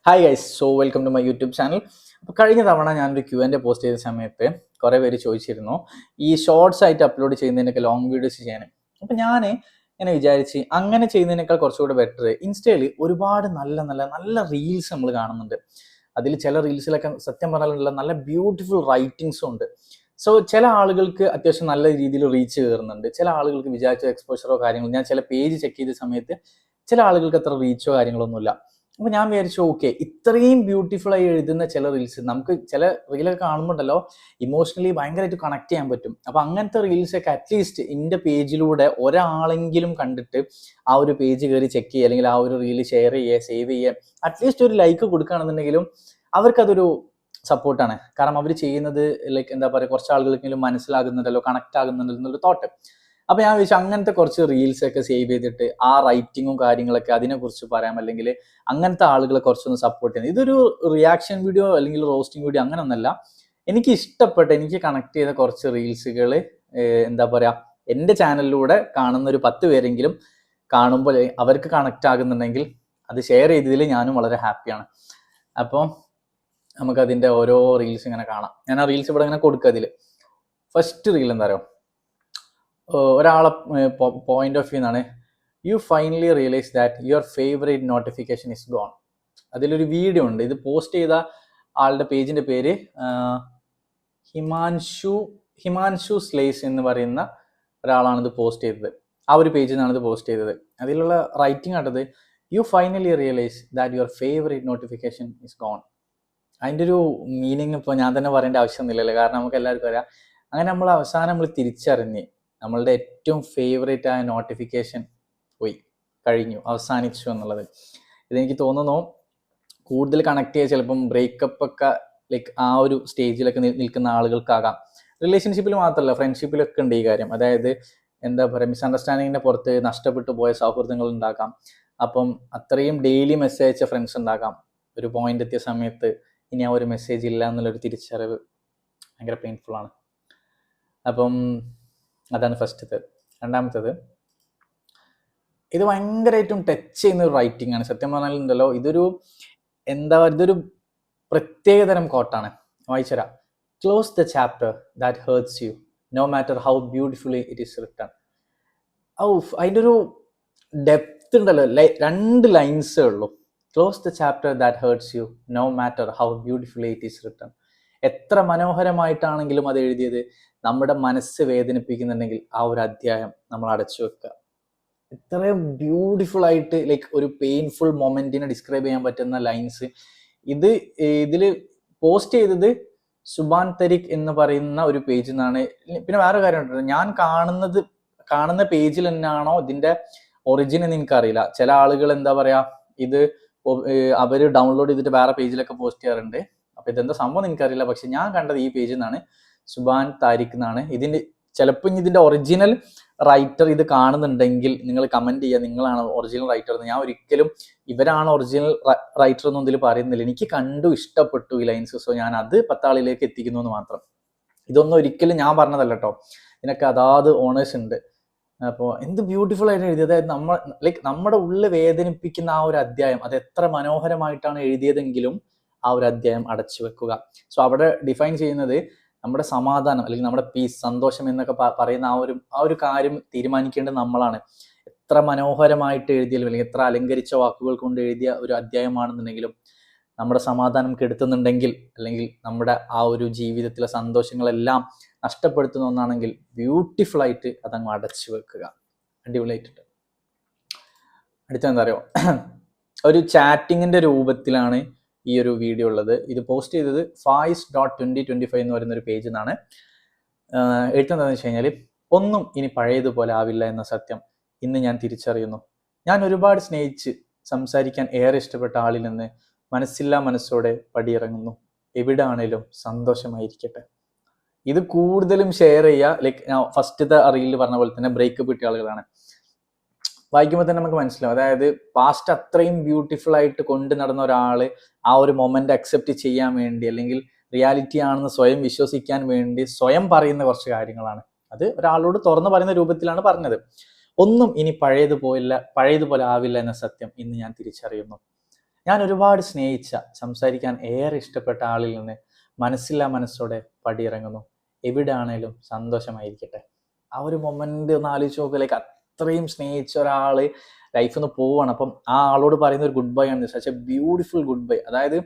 Hi guys, welcome to my YouTube channel. അപ്പോൾ കഴിഞ്ഞ തവണ ഞാനൊരു Q&A പോസ്റ്റ് ചെയ്ത സമയത്ത് കുറേ പേര് ചോദിച്ചിരുന്നു ഈ ഷോർട്സ് ആയിട്ട് അപ്ലോഡ് ചെയ്യുന്നതിനൊക്കെ ലോങ് വീഡിയോസ് ചെയ്യാൻ. അപ്പോൾ ഞാൻ ഇങ്ങനെ വിചാരിച്ച് അങ്ങനെ ചെയ്യുന്നതിനേക്കാൾ കുറച്ചുകൂടെ ബെറ്റർ ഇൻസ്റ്റയിൽ ഒരുപാട് നല്ല നല്ല നല്ല റീൽസ് നമ്മൾ കാണുന്നുണ്ട്. അതിൽ ചില റീൽസിലൊക്കെ സത്യം പറഞ്ഞാലുള്ള നല്ല ബ്യൂട്ടിഫുൾ റൈറ്റിങ്സും ഉണ്ട്. ചില ആളുകൾക്ക് അത്യാവശ്യം നല്ല രീതിയിൽ റീച്ച് കയറുന്നുണ്ട്, ചില ആളുകൾക്ക് വിചാരിച്ച എക്സ്പോഷറോ കാര്യങ്ങളോ. ഞാൻ ചില പേജ് ചെക്ക് ചെയ്ത സമയത്ത് ചില ആളുകൾക്ക് അത്ര റീച്ചോ കാര്യങ്ങളൊന്നുമില്ല. അപ്പൊ ഞാൻ വിചാരിച്ചു, ഓക്കെ, ഇത്രയും ബ്യൂട്ടിഫുൾ ആയി എഴുതുന്ന ചില റീൽസ് നമുക്ക് ചില റീലൊക്കെ കാണുമ്പോണ്ടല്ലോ ഇമോഷണലി ഭയങ്കരമായിട്ട് കണക്ട് ചെയ്യാൻ പറ്റും. അപ്പൊ അങ്ങനത്തെ റീൽസ് ഒക്കെ അറ്റ്ലീസ്റ്റ് എന്റെ പേജിലൂടെ ഒരാളെങ്കിലും കണ്ടിട്ട് ആ ഒരു പേജ് കയറി ചെക്ക് ചെയ്യുക, അല്ലെങ്കിൽ ആ ഒരു റീല് ഷെയർ ചെയ്യുക, സേവ് ചെയ്യുക, അറ്റ്ലീസ്റ്റ് ഒരു ലൈക്ക് കൊടുക്കുകയാണെന്നുണ്ടെങ്കിലും അവർക്കതൊരു സപ്പോർട്ടാണ്. കാരണം അവർ ചെയ്യുന്നത് ലൈക്ക് എന്താ പറയുക, കുറച്ച് ആളുകൾക്കെങ്കിലും മനസ്സിലാകുന്നുണ്ടല്ലോ, കണക്ട് ആകുന്നുണ്ടല്ലോ എന്നൊരു തോട്ട്. അപ്പൊ ഞാൻ വിചാരിച്ചു അങ്ങനത്തെ കുറച്ച് റീൽസ് ഒക്കെ സേവ് ചെയ്തിട്ട് ആ റൈറ്റിങ്ങും കാര്യങ്ങളൊക്കെ അതിനെക്കുറിച്ച് പറയാം, അല്ലെങ്കിൽ അങ്ങനത്തെ ആളുകളെ കുറച്ചൊന്ന് സപ്പോർട്ട് ചെയ്യുന്നത്. ഇതൊരു റിയാക്ഷൻ വീഡിയോ അല്ലെങ്കിൽ റോസ്റ്റിംഗ് വീഡിയോ അങ്ങനെ ഒന്നല്ല. എനിക്ക് ഇഷ്ടപ്പെട്ട, എനിക്ക് കണക്ട് ചെയ്ത കുറച്ച് റീൽസുകൾ എന്താ പറയാ, എൻ്റെ ചാനലിലൂടെ കാണുന്ന ഒരു 10 പേരെങ്കിലും കാണുമ്പോൾ അവർക്ക് കണക്ട് ആകുന്നുണ്ടെങ്കിൽ അത് ഷെയർ ചെയ്തതിൽ ഞാനും വളരെ ഹാപ്പിയാണ്. അപ്പോൾ നമുക്കതിൻ്റെ ഓരോ റീൽസ് ഇങ്ങനെ കാണാം. ഞാൻ ആ റീൽസ് ഇവിടെ ഇങ്ങനെ കൊടുക്കുക. അതിൽ ഫസ്റ്റ് റീൽ എന്താ പറയുക, ഒരാളെ പോയിന്റ് ഓഫ് വ്യൂ എന്നാണ്. You finally realise that your favourite notification is gone. അതിലൊരു വീഡിയോ ഉണ്ട്. ഇത് പോസ്റ്റ് ചെയ്ത ആളുടെ പേജിന്റെ പേര് ഹിമാൻഷു സ്ലേസ് എന്ന് പറയുന്ന ഒരാളാണ് ഇത് പോസ്റ്റ് ചെയ്തത്. ആ ഒരു പേജിൽ നിന്നാണ് ഇത് പോസ്റ്റ് ചെയ്തത്. അതിലുള്ള റൈറ്റിംഗ് ആട്ടത്, you finally realise that your favourite notification is gone. അതിൻ്റെ ഒരു മീനിങ് ഇപ്പോൾ ഞാൻ തന്നെ പറയേണ്ട ആവശ്യമൊന്നുമില്ലല്ലോ, കാരണം നമുക്ക് എല്ലാവർക്കും അറിയാം. അങ്ങനെ നമ്മൾ തിരിച്ചറിഞ്ഞ് നമ്മളുടെ ഏറ്റവും ഫേവറേറ്റ് ആയ നോട്ടിഫിക്കേഷൻ പോയി കഴിഞ്ഞു, അവസാനിച്ചു എന്നുള്ളത്. ഇതെനിക്ക് തോന്നുന്നു കൂടുതൽ കണക്ട് ചെയ്യുക ചിലപ്പം ബ്രേക്കപ്പ് ഒക്കെ ലൈക്ക് ആ ഒരു സ്റ്റേജിലൊക്കെ നിൽക്കുന്ന ആളുകൾക്കാകാം. റിലേഷൻഷിപ്പിൽ മാത്രമല്ല, ഫ്രണ്ട്ഷിപ്പിലൊക്കെ ഉണ്ട് ഈ കാര്യം. അതായത് എന്താ പറയുക, മിസ്അണ്ടർസ്റ്റാൻഡിങ്ങിൻ്റെ പുറത്ത് നഷ്ടപ്പെട്ടു പോയ സൗഹൃദങ്ങൾ ഉണ്ടാകാം. അപ്പം അത്രയും ഡെയിലി മെസ്സേജ് അയച്ച ഫ്രണ്ട്സ് ഉണ്ടാകാം. ഒരു പോയിന്റ് എത്തിയ സമയത്ത് ഇനി ആ ഒരു മെസ്സേജ് ഇല്ല എന്നുള്ളൊരു തിരിച്ചറിവ് ഭയങ്കര പെയിൻഫുൾ ആണ്. അപ്പം അതാണ് ഫസ്റ്റത്തെ. രണ്ടാമത്തേത്, ഇത് ഭയങ്കരമായിട്ടും ടച്ച് ചെയ്യുന്ന ഒരു റൈറ്റിംഗ് ആണ്. സത്യം പറഞ്ഞാലുണ്ടല്ലോ, ഇതൊരു പ്രത്യേകതരം കോട്ടാണ്. വായിച്ചുതരാം. Close the chapter that hurts you, no matter how beautifully it is written. അതിൻ്റെ ഒരു ഡെപ്ത് ഉണ്ടല്ലോ. 2 ലൈൻസേ ഉള്ളൂ. Close the chapter that hurts you, no matter how beautifully it is written. എത്ര മനോഹരമായിട്ടാണെങ്കിലും അത് എഴുതിയത് നമ്മുടെ മനസ്സ് വേദനിപ്പിക്കുന്നുണ്ടെങ്കിൽ ആ ഒരു അധ്യായം നമ്മൾ അടച്ചു വെക്കുക. ഇത്രയും ബ്യൂട്ടിഫുൾ ആയിട്ട് ലൈക്ക് ഒരു പെയിൻഫുൾ മൊമെന്റിനെ ഡിസ്ക്രൈബ് ചെയ്യാൻ പറ്റുന്ന ലൈൻസ്. ഇതിൽ പോസ്റ്റ് ചെയ്തത് സുബാൻ തരിക് എന്ന് പറയുന്ന ഒരു പേജിൽ നിന്നാണ്. പിന്നെ വേറെ കാര്യം, ഞാൻ കാണുന്ന പേജിൽ തന്നെയാണോ ഇതിന്റെ ഒറിജിൻ എന്ന് എനിക്കറിയില്ല. ചില ആളുകൾ എന്താ പറയാ, ഇത് അവര് ഡൗൺലോഡ് ചെയ്തിട്ട് വേറെ പേജിലൊക്കെ പോസ്റ്റ് ചെയ്യാറുണ്ട്. അപ്പൊ ഇതെന്താ സംഭവം എനിക്കറിയില്ല. പക്ഷെ ഞാൻ കണ്ടത് ഈ പേജിൽ നിന്നാണ്, സുബാൻ താരിഖ് എന്നാണ്. ചിലപ്പോൾ ഇതിന്റെ ഒറിജിനൽ റൈറ്റർ ഇത് കാണുന്നുണ്ടെങ്കിൽ നിങ്ങൾ കമന്റ് ചെയ്യുക, നിങ്ങളാണ് ഒറിജിനൽ റൈറ്റർ എന്ന്. ഞാൻ ഒരിക്കലും ഇവരാണ് ഒറിജിനൽ റൈറ്റർ ഒന്നും ഇതിൽ പറയുന്നില്ല. എനിക്ക് ഇഷ്ടപ്പെട്ടു ഈ ലൈൻസ്. ഞാൻ അത് 10 ആളിലേക്ക് എത്തിക്കുന്നു എന്ന് മാത്രം. ഇതൊന്നും ഒരിക്കലും ഞാൻ പറഞ്ഞതല്ല കേട്ടോ. ഇതിനൊക്കെ അതാത് ഓണേഴ്സ് ഉണ്ട്. അപ്പോൾ എന്ത് ബ്യൂട്ടിഫുൾ ആയിട്ട് എഴുതി. അതായത് നമ്മുടെ ഉള്ളിൽ വേദനിപ്പിക്കുന്ന ആ ഒരു അധ്യായം, അത് എത്ര മനോഹരമായിട്ടാണ് എഴുതിയതെങ്കിലും ആ ഒരു അധ്യായം അടച്ചു വെക്കുക. അവിടെ ഡിഫൈൻ ചെയ്യുന്നത് നമ്മുടെ സമാധാനം അല്ലെങ്കിൽ നമ്മുടെ പീസ്, സന്തോഷം എന്നൊക്കെ പറയുന്ന ആ ഒരു കാര്യം തീരുമാനിക്കേണ്ടത് നമ്മളാണ്. എത്ര മനോഹരമായിട്ട് എഴുതിയാലും അല്ലെങ്കിൽ എത്ര അലങ്കരിച്ച വാക്കുകൾ കൊണ്ട് എഴുതിയ ഒരു അധ്യായമാണെന്നുണ്ടെങ്കിലും നമ്മുടെ സമാധാനം കെടുത്തുന്നുണ്ടെങ്കിൽ, അല്ലെങ്കിൽ നമ്മുടെ ആ ഒരു ജീവിതത്തിലെ സന്തോഷങ്ങളെല്ലാം നഷ്ടപ്പെടുത്തുന്ന ഒന്നാണെങ്കിൽ ബ്യൂട്ടിഫുൾ ആയിട്ട് അതങ്ങ് അടച്ചു വെക്കുക. അടിപൊളിയായിട്ടുണ്ട്. അടുത്തെന്താ അറിയോ, ഒരു ചാറ്റിങ്ങിന്റെ രൂപത്തിലാണ് ഈ ഒരു വീഡിയോ ഉള്ളത്. ഇത് പോസ്റ്റ് ചെയ്തത് faiz.2025 എന്ന് പറയുന്ന ഒരു പേജിൽ നിന്നാണ്. എഴുത്തുന്നതെന്ന് വെച്ച് കഴിഞ്ഞാൽ, ഒന്നും ഇനി പഴയതുപോലെ ആവില്ല എന്ന സത്യം ഇന്ന് ഞാൻ തിരിച്ചറിയുന്നു. ഞാൻ ഒരുപാട് സ്നേഹിച്ച് സംസാരിക്കാൻ ഏറെ ഇഷ്ടപ്പെട്ട ആളിൽ നിന്ന് മനസ്സില്ലാ മനസ്സോടെ പടിയിറങ്ങുന്നു. എവിടെ ആണേലും സന്തോഷമായിരിക്കട്ടെ. ഇത് കൂടുതലും ഷെയർ ചെയ്യുക. ലൈക്ക് ഞാൻ ഫസ്റ്റത്തെ റീലിൽ പറഞ്ഞ പോലെ തന്നെ ബ്രേക്കപ്പ് കിട്ടിയ ആളുകളാണ്. വായിക്കുമ്പോൾ തന്നെ നമുക്ക് മനസ്സിലാവും. അതായത് പാസ്റ്റ് അത്രയും ബ്യൂട്ടിഫുൾ ആയിട്ട് കൊണ്ട് നടന്ന ഒരാള് ആ ഒരു മൊമെന്റ് അക്സെപ്റ്റ് ചെയ്യാൻ വേണ്ടി, അല്ലെങ്കിൽ റിയാലിറ്റി ആണെന്ന് സ്വയം വിശ്വസിക്കാൻ വേണ്ടി സ്വയം പറയുന്ന കുറച്ച് കാര്യങ്ങളാണ്. അത് ഒരാളോട് തുറന്നു പറയുന്ന രൂപത്തിലാണ് പറഞ്ഞത്. ഒന്നും ഇനി പഴയതുപോലെ ആവില്ല എന്ന സത്യം ഇന്ന് ഞാൻ തിരിച്ചറിയുന്നു. ഞാൻ ഒരുപാട് സ്നേഹിച്ച, സംസാരിക്കാൻ ഏറെ ഇഷ്ടപ്പെട്ട ആളിൽ നിന്ന് മനസ്സില്ലാ മനസ്സോടെ പടിയിറങ്ങുന്നു. എവിടെയാണേലും സന്തോഷമായിരിക്കട്ടെ. ആ ഒരു മൊമെന്റ് ഒന്ന് ആലോചിച്ച് നോക്കുക. അത്രയും സ്നേഹിച്ച ഒരാള് ലൈഫിൽ നിന്ന് പോവാണ്. അപ്പം ആ ആളോട് പറയുന്ന ഒരു ഗുഡ് ബൈ ആണ് such A beautiful good bye. അതായത്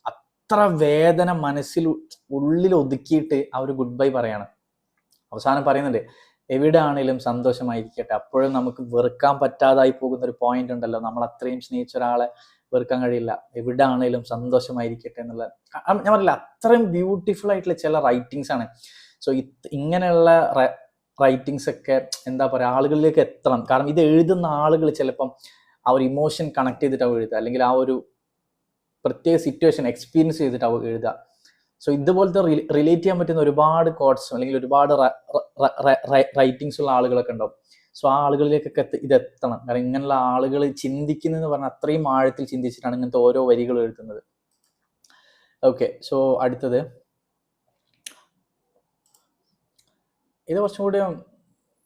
അത്ര വേദന മനസ്സിൽ ഉള്ളിൽ ഒതുക്കിയിട്ട് ആ ഒരു ഗുഡ് ബൈ പറയാണ്. അവസാനം പറയുന്നുണ്ട്, എവിടെ ആണെങ്കിലും സന്തോഷമായിരിക്കട്ടെ. അപ്പോഴും നമുക്ക് വെറുക്കാൻ പറ്റാതായി പോകുന്ന ഒരു പോയിന്റ് ഉണ്ടല്ലോ, നമ്മൾ അത്രയും സ്നേഹിച്ച ഒരാളെ വെറുക്കാൻ കഴിയില്ല. എവിടെ ആണെങ്കിലും സന്തോഷമായിരിക്കട്ടെ എന്നുള്ള, ഞാൻ പറയില്ല, അത്രയും ബ്യൂട്ടിഫുൾ ആയിട്ടുള്ള ചില റൈറ്റിങ്സ് ആണ്. സോ ഇങ്ങനെയുള്ള റൈറ്റിങ്സ് ഒക്കെ എന്താ പറയുക, ആളുകളിലേക്ക് എത്തണം. കാരണം ഇത് എഴുതുന്ന ആളുകൾ ചിലപ്പം ആ ഒരു ഇമോഷൻ കണക്ട് ചെയ്തിട്ടാവും എഴുതുക, അല്ലെങ്കിൽ ആ ഒരു പ്രത്യേക സിറ്റുവേഷൻ എക്സ്പീരിയൻസ് ചെയ്തിട്ടാവും എഴുതുക. സോ ഇതുപോലത്തെ റിലേറ്റ് ചെയ്യാൻ പറ്റുന്ന ഒരുപാട് കോട്ട്സും അല്ലെങ്കിൽ ഒരുപാട് റൈറ്റിങ്സ് ഉള്ള ആളുകളൊക്കെ ഉണ്ടാവും. സോ ആ ആളുകളിലേക്കൊക്കെ ഇത് എത്തണം. കാരണം ഇങ്ങനെയുള്ള ആളുകൾ ചിന്തിക്കുന്നതെന്ന് പറഞ്ഞാൽ അത്രയും ആഴത്തിൽ ചിന്തിച്ചിട്ടാണ് ഇങ്ങനത്തെ ഓരോ വരികൾ എഴുതുന്നത്. ഓക്കെ, സോ അടുത്തത് ഇത്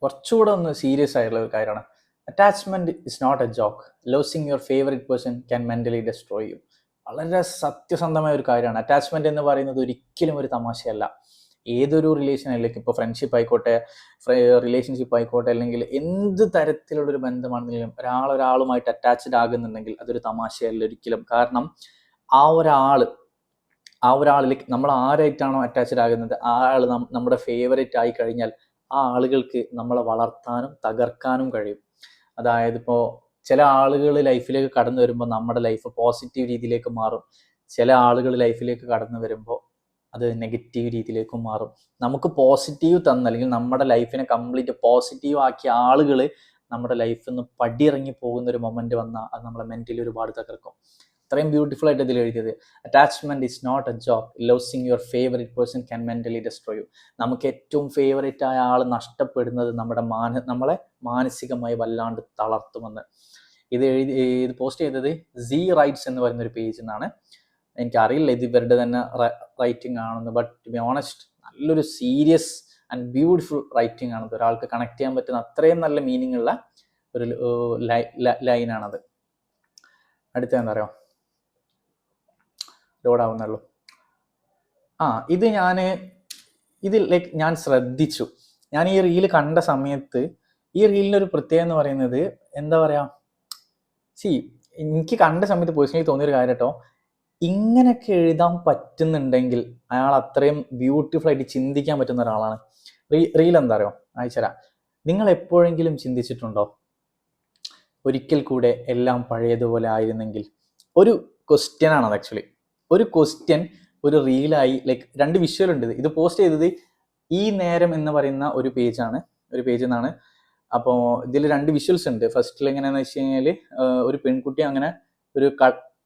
കുറച്ചുകൂടെ ഒന്ന് സീരിയസ് ആയിട്ടുള്ള ഒരു കാര്യമാണ്. Attachment is not a joke. Losing your favourite person can mentally destroy you. വളരെ സത്യസന്ധമായ ഒരു കാര്യമാണ്. അറ്റാച്ച്മെന്റ് എന്ന് പറയുന്നത് ഒരിക്കലും ഒരു തമാശയല്ല. ഏതൊരു റിലേഷനിലേക്ക്, ഇപ്പോൾ ഫ്രണ്ട്ഷിപ്പ് ആയിക്കോട്ടെ, റിലേഷൻഷിപ്പ് ആയിക്കോട്ടെ, അല്ലെങ്കിൽ എന്ത് തരത്തിലുള്ളൊരു ബന്ധമാണെങ്കിലും ഒരാളുമായിട്ട് അറ്റാച്ച്ഡ് ആകുന്നുണ്ടെങ്കിൽ അതൊരു തമാശയല്ല ഒരിക്കലും. കാരണം ആ ഒരാളിലേക്ക് നമ്മൾ ആരായിട്ടാണോ അറ്റാച്ച്ഡ് ആകുന്നത്, ആ ആൾ നമ്മുടെ ഫേവറേറ്റ് ആയി കഴിഞ്ഞാൽ ആ ആളുകൾക്ക് നമ്മളെ വളർത്താനും തകർക്കാനും കഴിയും. അതായത് ഇപ്പോൾ ചില ആളുകൾ ലൈഫിലേക്ക് കടന്നു വരുമ്പോൾ നമ്മുടെ ലൈഫ് പോസിറ്റീവ് രീതിയിലേക്ക് മാറും. ചില ആളുകൾ ലൈഫിലേക്ക് കടന്നു വരുമ്പോൾ അത് നെഗറ്റീവ് രീതിയിലേക്കും മാറും. നമുക്ക് പോസിറ്റീവ് തന്ന, അല്ലെങ്കിൽ നമ്മുടെ ലൈഫിനെ കംപ്ലീറ്റ് പോസിറ്റീവ് ആക്കിയ ആളുകൾ നമ്മുടെ ലൈഫിൽ നിന്ന് പടിയിറങ്ങി പോകുന്ന ഒരു മൊമെന്റ് വന്നാൽ അത് നമ്മളെ മെന്റലി ഒരുപാട് തകർക്കും. അത്രയും ബ്യൂട്ടിഫുൾ ആയിട്ട് ഇതിൽ എഴുതിയത്. Attachment is not a joke. Losing your favourite person can mentally destroy you. നമുക്ക് ഏറ്റവും ഫേവറേറ്റ് ആയ ആൾ നഷ്ടപ്പെടുന്നത് നമ്മളെ മാനസികമായി വല്ലാണ്ട് തളർത്തുമെന്ന്. ഇത് പോസ്റ്റ് ചെയ്തത് സി റൈറ്റ്സ് എന്ന് പറയുന്ന ഒരു പേജിൽ നിന്നാണ്. എനിക്കറിയില്ല ഇത് ഇവരുടെ തന്നെ റൈറ്റിംഗ് ആണെന്ന്, ബട്ട് ടു ബി ഓണസ്റ്റ് നല്ലൊരു സീരിയസ് ആൻഡ് ബ്യൂട്ടിഫുൾ റൈറ്റിംഗ് ആണത്. ഒരാൾക്ക് കണക്ട് ചെയ്യാൻ പറ്റുന്ന അത്രയും നല്ല മീനിങ് ഉള്ള ഒരു ലൈനാണത്. അടുത്ത എന്താ പറയുക, ലോഡാവുന്നുള്ളൂ. ഇത് ഞാൻ ശ്രദ്ധിച്ചു. ഞാൻ ഈ റീല് കണ്ട സമയത്ത് ഈ റീലിൻ്റെ ഒരു പ്രത്യേകത എന്ന് പറയുന്നത് എന്താ പറയാ, എനിക്ക് കണ്ട സമയത്ത് പേഴ്സണലി തോന്നിയൊരു കാര്യം കേട്ടോ, ഇങ്ങനെയൊക്കെ എഴുതാൻ പറ്റുന്നുണ്ടെങ്കിൽ അയാൾ അത്രയും ബ്യൂട്ടിഫുൾ ആയിട്ട് ചിന്തിക്കാൻ പറ്റുന്ന ഒരാളാണ്. റീൽ എന്താ അറിയോ, അയച്ചുതരാം. നിങ്ങൾ എപ്പോഴെങ്കിലും ചിന്തിച്ചിട്ടുണ്ടോ, ഒരിക്കൽ കൂടെ എല്ലാം പഴയതുപോലെ ആയിരുന്നെങ്കിൽ? ഒരു ക്വസ്റ്റ്യൻ ആണത് ആക്ച്വലി. ഒരു ക്വസ്റ്റ്യൻ ഒരു റീലായി, ലൈക്ക് 2 വിഷ്വൽ ഉണ്ട്. ഇത് പോസ്റ്റ് ചെയ്തത് ഈ നേരം എന്ന് പറയുന്ന ഒരു പേജിൽ നിന്നാണ്. അപ്പോൾ ഇതിൽ 2 വിഷ്വൽസ് ഉണ്ട്. ഫസ്റ്റിൽ എങ്ങനെയാണെന്ന് വെച്ച് കഴിഞ്ഞാൽ ഒരു പെൺകുട്ടി അങ്ങനെ ഒരു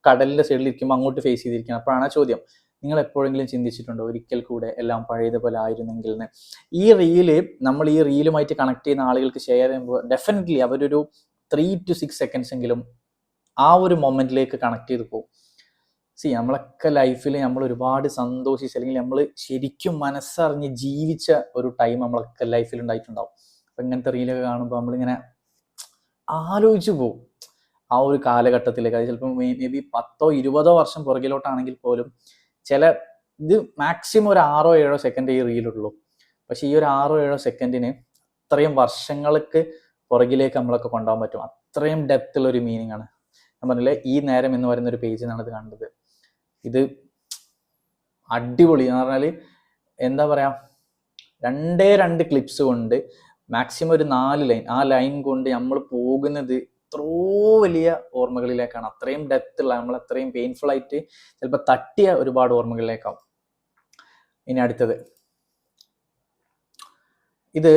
കടലിന്റെ സൈഡിൽ ഇരിക്കുമ്പോൾ അങ്ങോട്ട് ഫേസ് ചെയ്തിരിക്കണം. അപ്പോഴാണ് ആ ചോദ്യം, നിങ്ങൾ എപ്പോഴെങ്കിലും ചിന്തിച്ചിട്ടുണ്ടോ ഒരിക്കൽ കൂടെ എല്ലാം പഴയതുപോലെ ആയിരുന്നെങ്കിൽ എന്ന്? നമ്മൾ ഈ റീലുമായിട്ട് കണക്ട് ചെയ്യുന്ന ആളുകൾക്ക് ഷെയർ ചെയ്യുമ്പോൾ ഡെഫിനറ്റ്ലി അവരൊരു 3 to 6 seconds എങ്കിലും ആ ഒരു മൊമെന്റിലേക്ക് കണക്ട് ചെയ്ത് പോകും. നമ്മളൊക്കെ ലൈഫിൽ നമ്മൾ ഒരുപാട് സന്തോഷിച്ച്, അല്ലെങ്കിൽ നമ്മൾ ശരിക്കും മനസ്സറിഞ്ഞ് ജീവിച്ച ഒരു ടൈം നമ്മളൊക്കെ ലൈഫിൽ ഉണ്ടായിട്ടുണ്ടാവും. അപ്പം ഇങ്ങനത്തെ റീലൊക്കെ കാണുമ്പോൾ നമ്മളിങ്ങനെ ആലോചിച്ചു പോകും ആ ഒരു കാലഘട്ടത്തിലേക്ക്. അത് ചിലപ്പോൾ മേ ബി 10 or 20 വർഷം പുറകിലോട്ടാണെങ്കിൽ പോലും ഇത് മാക്സിമം ഒരു 6 or 7 സെക്കൻഡ് ഈ റീലുള്ളൂ. പക്ഷെ ഈ ഒരു 6 or 7 സെക്കൻഡിന് അത്രയും വർഷങ്ങൾക്ക് പുറകിലേക്ക് നമ്മളൊക്കെ കൊണ്ടുപോകാൻ പറ്റും. അത്രയും ഡെപ്തുള്ള ഒരു മീനിങ് ആണ്. ഞാൻ പറഞ്ഞില്ലേ, ഈ നേരം എന്ന് പറയുന്ന ഒരു പേജിൽ നിന്നാണ് ഇത് കണ്ടത്. ഇത് അടിപൊളി എന്ന് പറഞ്ഞാൽ എന്താ പറയാ, 2 ക്ലിപ്സ് കൊണ്ട് മാക്സിമം ഒരു 4 ലൈൻ, ആ ലൈൻ കൊണ്ട് നമ്മൾ പോകുന്നത് എത്രയോ വലിയ ഓർമ്മകളിലേക്കാണ്. അത്രയും ഡെപ്തുള്ള, നമ്മൾ അത്രയും പെയിൻഫുൾ ആയിട്ട് ചിലപ്പോൾ തട്ടിയ ഒരുപാട് ഓർമ്മകളിലേക്കാവും. ഇനി അടുത്തത്, ഇത്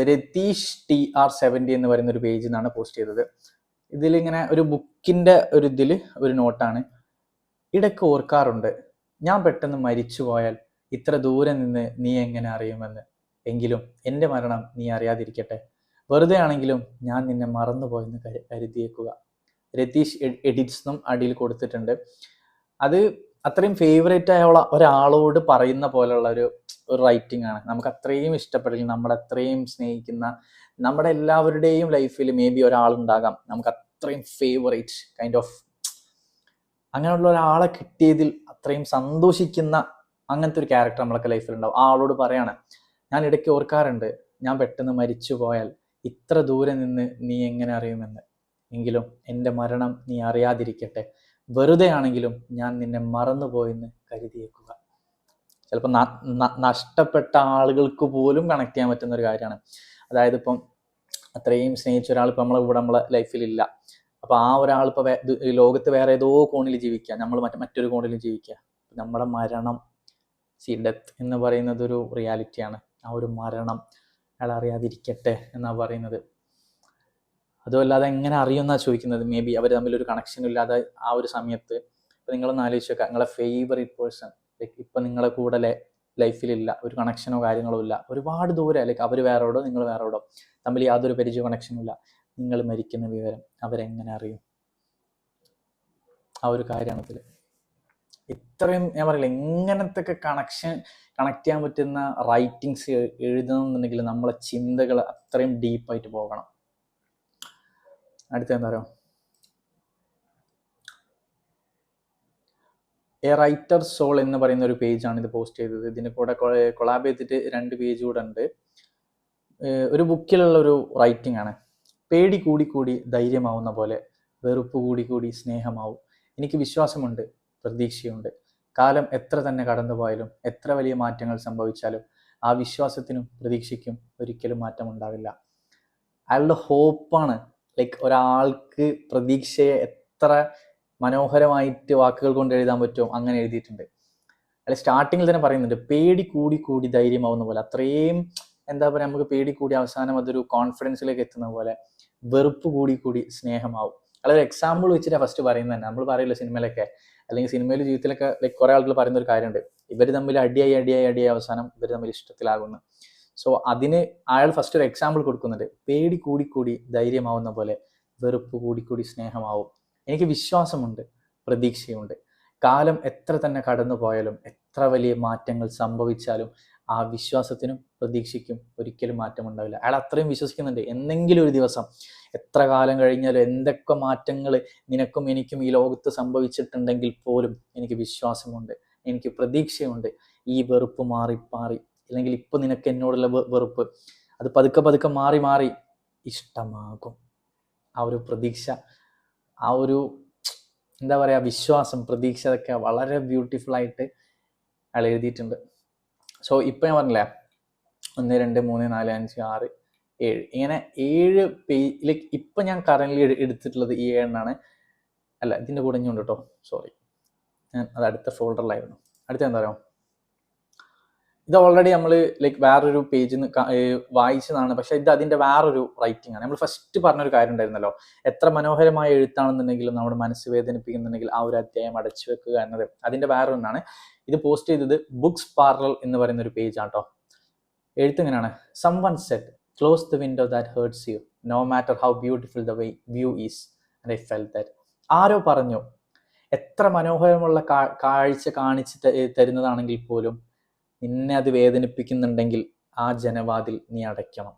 രതീഷ് TR70 എന്ന് പറയുന്ന ഒരു പേജിൽ നിന്നാണ് പോസ്റ്റ് ചെയ്തത്. ഇതിലിങ്ങനെ ഒരു ബുക്കിന്റെ ഒരു നോട്ടാണ്. ഇടയ്ക്ക് ഓർക്കാറുണ്ട്, ഞാൻ പെട്ടെന്ന് മരിച്ചു പോയാൽ ഇത്ര ദൂരെ നിന്ന് നീ എങ്ങനെ അറിയുമെന്ന്. എങ്കിലും എൻ്റെ മരണം നീ അറിയാതിരിക്കട്ടെ. വെറുതെ ആണെങ്കിലും ഞാൻ നിന്നെ മറന്നുപോയെന്ന് കരുതിയേക്കുക. രതീഷ് എഡിറ്റ്സ് എന്നും അടിയിൽ കൊടുത്തിട്ടുണ്ട്. അത് അത്രയും ഫേവറേറ്റ് ആയ ഒരാളോട് പറയുന്ന പോലുള്ള ഒരു റൈറ്റിംഗ് ആണ്. നമുക്ക് അത്രയും ഇഷ്ടപ്പെടില്ല, നമ്മളത്രയും സ്നേഹിക്കുന്ന, നമ്മുടെ എല്ലാവരുടെയും ലൈഫിൽ മേ ബി ഒരാളുണ്ടാകാം നമുക്ക് അത്രയും ഫേവറേറ്റ് കൈൻഡ് ഓഫ്. അങ്ങനെയുള്ള ഒരാളെ കിട്ടിയതിൽ അത്രയും സന്തോഷിക്കുന്ന അങ്ങനത്തെ ഒരു ക്യാരക്ടർ നമ്മളൊക്കെ ലൈഫിൽ ഉണ്ടാവും. ആ ആളോട് പറയാണ്, ഞാൻ ഇടയ്ക്ക് ഓർക്കാറുണ്ട്, ഞാൻ പെട്ടെന്ന് മരിച്ചു പോയാൽ ഇത്ര ദൂരെ നിന്ന് നീ എങ്ങനെ അറിയുമെന്ന്. എങ്കിലും എൻ്റെ മരണം നീ അറിയാതിരിക്കട്ടെ, വെറുതെ ആണെങ്കിലും ഞാൻ നിന്നെ മറന്നുപോയെന്ന് കരുതിയേക്കുക. ചിലപ്പോൾ നഷ്ടപ്പെട്ട ആളുകൾക്ക് പോലും കണക്ട് ചെയ്യാൻ പറ്റുന്ന ഒരു കാര്യമാണ്. അതായത് ഇപ്പം അത്രയും സ്നേഹിച്ച ഒരാൾ ഇപ്പം നമ്മളെ ലൈഫിലില്ല. അപ്പോൾ ആ ഒരാൾ ഇപ്പോൾ ലോകത്ത് വേറെ ഏതോ കോണിൽ ജീവിക്കുക, നമ്മൾ മറ്റൊരു കോണിൽ ജീവിക്കുക. നമ്മുടെ മരണം, ഡെത്ത് എന്ന് പറയുന്നത് ഒരു റിയാലിറ്റിയാണ്. ആ ഒരു മരണം അയാൾ അറിയാതിരിക്കട്ടെ എന്നാണ് പറയുന്നത്. അതുമല്ലാതെ എങ്ങനെ അറിയുമെന്നാണ് ചോദിക്കുന്നത്. മേ ബി അവർ തമ്മിലൊരു കണക്ഷൻ ഇല്ലാതെ ആ ഒരു സമയത്ത്. ഇപ്പം നിങ്ങളൊന്ന് ആലോചിച്ച് നോക്കുക, നിങ്ങളെ ഫേവറേറ്റ് പേഴ്സൺ ഇപ്പം നിങ്ങളെ കൂടെ ലൈഫിലില്ല, ഒരു കണക്ഷനോ കാര്യങ്ങളോ ഇല്ല, ഒരുപാട് ദൂരെ, അവർ വേറെയോടോ നിങ്ങൾ വേറെയോടോ, തമ്മിൽ യാതൊരു പരിചയ കണക്ഷനും ഇല്ല. നിങ്ങൾ മരിക്കുന്ന വിവരം അവരെങ്ങനെ അറിയും? ആ ഒരു കാര്യമാണ് ഇതിൽ. ഇത്രയും ഞാൻ പറയില്ല, എങ്ങനത്തെ ഒക്കെ കണക്ട് ചെയ്യാൻ പറ്റുന്ന റൈറ്റിങ്സ് എഴുതണമെന്നുണ്ടെങ്കിൽ നമ്മളെ ചിന്തകൾ അത്രയും ഡീപ്പായിട്ട് പോകണം. അടുത്ത എന്താ പറയുക, എ റൈറ്റർ സോൾ എന്ന് പറയുന്ന ഒരു പേജാണ് ഇത് പോസ്റ്റ് ചെയ്തത്. ഇതിന് കൂടെ കൊളാബ് ചെയ്തിട്ട് 2 പേജ് കൂടെ ഉണ്ട്. ഒരു ബുക്കിലുള്ള ഒരു റൈറ്റിംഗ് ആണ്. പേടി കൂടി ധൈര്യമാവുന്ന പോലെ വെറുപ്പ് കൂടി സ്നേഹമാവും. എനിക്ക് വിശ്വാസമുണ്ട്, പ്രതീക്ഷയുണ്ട്. കാലം എത്ര തന്നെ കടന്നുപോയാലും എത്ര വലിയ മാറ്റങ്ങൾ സംഭവിച്ചാലും ആ വിശ്വാസത്തിനും പ്രതീക്ഷയ്ക്കും ഒരിക്കലും മാറ്റം ഉണ്ടാവില്ല. അയാളുടെ ഹോപ്പാണ്. ഒരാൾക്ക് പ്രതീക്ഷയെ എത്ര മനോഹരമായിട്ട് വാക്കുകൾ കൊണ്ട് എഴുതാൻ പറ്റുമോ അങ്ങനെ എഴുതിയിട്ടുണ്ട്. അയാൾ സ്റ്റാർട്ടിങ്ങിൽ തന്നെ പറയുന്നുണ്ട്, പേടി കൂടി ധൈര്യമാവുന്ന പോലെ. അത്രയും എന്താ പറയുക, നമുക്ക് പേടി കൂടി അവസാനം അതൊരു കോൺഫിഡൻസിലേക്ക് എത്തുന്ന പോലെ വെറുപ്പ് കൂടി സ്നേഹമാവും. അതൊരു എക്സാമ്പിൾ വെച്ചിട്ട് ഫസ്റ്റ് പറയുന്നത് തന്നെ. നമ്മൾ പറയില്ല സിനിമയിലൊക്കെ, അല്ലെങ്കിൽ സിനിമയിൽ ജീവിതത്തിലൊക്കെ കുറേ ആളുകൾ പറയുന്ന ഒരു കാര്യമുണ്ട്, ഇവർ തമ്മിൽ അടിയായി അവസാനം ഇവർ തമ്മിൽ ഇഷ്ടത്തിലാകുന്നു. സോ അതിന് അയാൾ ഫസ്റ്റ് ഒരു എക്സാമ്പിൾ കൊടുക്കുന്നുണ്ട്. പേടി കൂടി ധൈര്യമാവുന്ന പോലെ വെറുപ്പ് കൂടി സ്നേഹമാവും. എനിക്ക് വിശ്വാസമുണ്ട്, പ്രതീക്ഷയുണ്ട്. കാലം എത്ര തന്നെ കടന്നു പോയാലും എത്ര വലിയ മാറ്റങ്ങൾ സംഭവിച്ചാലും ആ വിശ്വാസത്തിനും പ്രതീക്ഷയ്ക്കും ഒരിക്കലും മാറ്റമുണ്ടാവില്ല. അയാൾ അത്രയും വിശ്വസിക്കുന്നുണ്ട്, എന്തെങ്കിലും ഒരു ദിവസം, എത്ര കാലം കഴിഞ്ഞാലും എന്തൊക്കെ മാറ്റങ്ങൾ നിനക്കും എനിക്കും ഈ ലോകത്ത് സംഭവിച്ചിട്ടുണ്ടെങ്കിൽ പോലും എനിക്ക് വിശ്വാസമുണ്ട്, എനിക്ക് പ്രതീക്ഷയുണ്ട്. ഈ വെറുപ്പ് മാറി അല്ലെങ്കിൽ ഇപ്പം നിനക്ക് എന്നോടുള്ള വെറുപ്പ് അത് പതുക്കെ മാറി ഇഷ്ടമാകും. ആ ഒരു പ്രതീക്ഷ, ആ ഒരു എന്താ പറയുക, വിശ്വാസം, പ്രതീക്ഷ, അതൊക്കെ വളരെ ബ്യൂട്ടിഫുൾ ആയിട്ട് അയാൾ എഴുതിയിട്ടുണ്ട്. സോ ഇപ്പം ഞാൻ പറഞ്ഞില്ലേ, 1 2 3 4 5 6 7 ഇങ്ങനെ 7 പേജ്. ഇപ്പം ഞാൻ കറൻറ്റ്ലി എടുത്തിട്ടുള്ളത് ഈ 7 അല്ല, ഇതിൻ്റെ കൂടെ ഇഞ്ഞുണ്ട് കേട്ടോ, സോറി, ഞാൻ അത് അടുത്ത ഫോൾഡറിലായിരുന്നു. അടുത്ത എന്താ പറയുക, ഇത് ഓൾറെഡി നമ്മൾ വേറൊരു പേജിൽ നിന്ന് വായിച്ചതാണ്. പക്ഷെ ഇത് അതിൻ്റെ വേറൊരു റൈറ്റിംഗ് ആണ്. നമ്മൾ ഫസ്റ്റ് പറഞ്ഞൊരു കാര്യം ഉണ്ടായിരുന്നല്ലോ, എത്ര മനോഹരമായ എഴുത്താണെന്നുണ്ടെങ്കിലും നമ്മുടെ മനസ്സ് വേദനിപ്പിക്കുന്നുണ്ടെങ്കിൽ ആ ഒരു അധ്യായം അടച്ചു വെക്കുക എന്നത്. അതിൻ്റെ വേറൊന്നാണ്. ഇത് പോസ്റ്റ് ചെയ്തത് ബുക്സ് പാർലർ എന്ന് പറയുന്ന ഒരു പേജാണ് കേട്ടോ. എഴുത്തിങ്ങനെയാണ്, someone said close the window that hurts you no matter how beautiful the view is, and I felt that. ആരോ പറഞ്ഞു, എത്ര മനോഹരമുള്ള കാഴ്ച കാണിച്ച് തരുന്നതാണെങ്കിൽ പോലും നിന്നെ അത് വേദനിപ്പിക്കുന്നുണ്ടെങ്കിൽ ആ ജനവാതിൽ നീ അടയ്ക്കണം.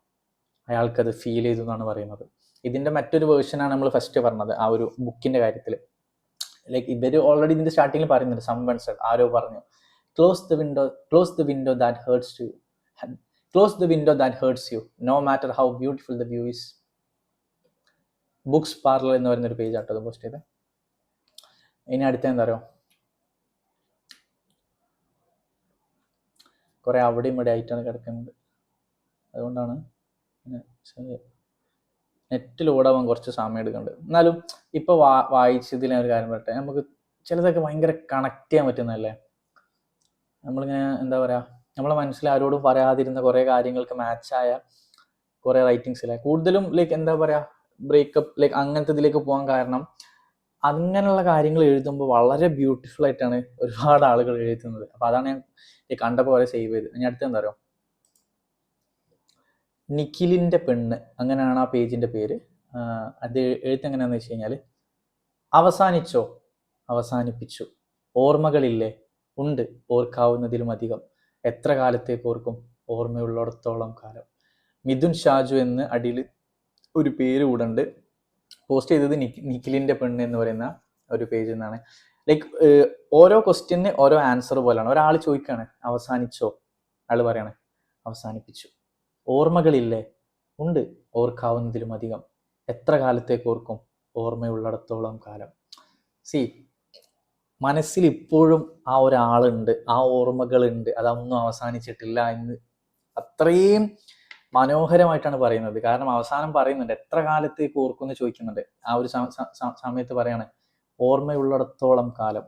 അയാൾക്കത് ഫീൽ ചെയ്തു എന്നാണ് പറയുന്നത്. ഇതിൻ്റെ മറ്റൊരു വേർഷനാണ് നമ്മൾ ഫസ്റ്റ് പറഞ്ഞത് ആ ഒരു ബുക്കിൻ്റെ കാര്യത്തിൽ. ഇവർ ഓൾറെഡി ഇതിൻ്റെ സ്റ്റാർട്ടിങ്ങിൽ പറയുന്നുണ്ട്, someone said, ആരോ പറഞ്ഞു, close the window that hurts you, close the window that hurts you no matter how beautiful the view is. Books parlour എന്ന് പറയുന്നൊരു പേജ് ആട്ടോ അത് പോസ്റ്റ് ചെയ്ത്. ഇനി അടുത്ത എന്താ പറയുക, കുറേ അവിടെയും ഇവിടെ ആയിട്ടാണ് കിടക്കുന്നത്. അതുകൊണ്ടാണ് നെറ്റിൽ ഓടാൻ കുറച്ച് സമയം എടുക്കുന്നുണ്ട്. എന്നാലും ഇപ്പോൾ വായിച്ചതിൽ ഞാൻ ഒരു കാര്യം പറയട്ടെ, നമുക്ക് ചിലതൊക്കെ ഭയങ്കര കണക്ട് ചെയ്യാൻ പറ്റുന്നതല്ലേ. നമ്മളിങ്ങനെ എന്താ പറയുക, നമ്മളെ മനസ്സിൽ ആരോടും പറയാതിരുന്ന കുറേ കാര്യങ്ങൾക്ക് മാച്ചായ കുറേ റൈറ്റിങ്സിലെ കൂടുതലും എന്താ പറയുക, ബ്രേക്കപ്പ് അങ്ങനത്തെ ഇതിലേക്ക് പോകാൻ കാരണം അങ്ങനെയുള്ള കാര്യങ്ങൾ എഴുതുമ്പോൾ വളരെ ബ്യൂട്ടിഫുൾ ആയിട്ടാണ് ഒരുപാട് ആളുകൾ എഴുതുന്നത്. അപ്പോൾ അതാണ് ഞാൻ കണ്ടപ്പോൾ വരെ സേവ് ചെയ്ത്. ഇനി അടുത്ത എന്താ പറയുക, നിഖിലിൻ്റെ പെണ്ണ്, അങ്ങനെയാണ് ആ പേജിൻ്റെ പേര്. അത് എഴുത്തെങ്ങനെയാണെന്ന് വെച്ച് കഴിഞ്ഞാൽ, അവസാനിച്ചോ, അവസാനിപ്പിച്ചു, ഓർമ്മകളില്ലേ, ഉണ്ട് ഓർക്കാവുന്നതിലും അധികം, എത്ര കാലത്തേക്ക് ഓർക്കും, ഓർമ്മയുള്ളിടത്തോളം കാലം. മിഥുൻ ഷാജു എന്ന് അടിയിൽ ഒരു പേര് കൂടെ ഉണ്ട്. പോസ്റ്റ് ചെയ്തത് നിഖിലിൻ്റെ പെണ്ണ് എന്ന് പറയുന്ന ഒരു പേജിൽ നിന്നാണ്. ലൈക്ക് ഓരോ ക്വസ്റ്റ്യന് ഓരോ ആൻസർ പോലെയാണ്. ഒരാൾ ചോദിക്കുകയാണ് അവസാനിച്ചോ, അയാൾ പറയാണ് അവസാനിപ്പിച്ചു. ഓർമ്മകളില്ലേ? ഉണ്ട്, ഓർക്കാവുന്നതിലും അധികം. എത്ര കാലത്തേക്ക് ഓർക്കും? ഓർമ്മയുള്ളിടത്തോളം കാലം. സി, മനസ്സിൽ ഇപ്പോഴും ആ ഒരാളുണ്ട്, ആ ഓർമ്മകളുണ്ട്, അതൊന്നും അവസാനിച്ചിട്ടില്ല എന്ന് അത്രയും മനോഹരമായിട്ടാണ് പറയുന്നത്. കാരണം അവസാനം പറയുന്നുണ്ട് എത്ര കാലത്തേക്ക് ഓർക്കുമെന്ന് ചോദിക്കുന്നുണ്ട്. ആ ഒരു സമയത്ത് പറയാണ് ഓർമ്മയുള്ളിടത്തോളം കാലം.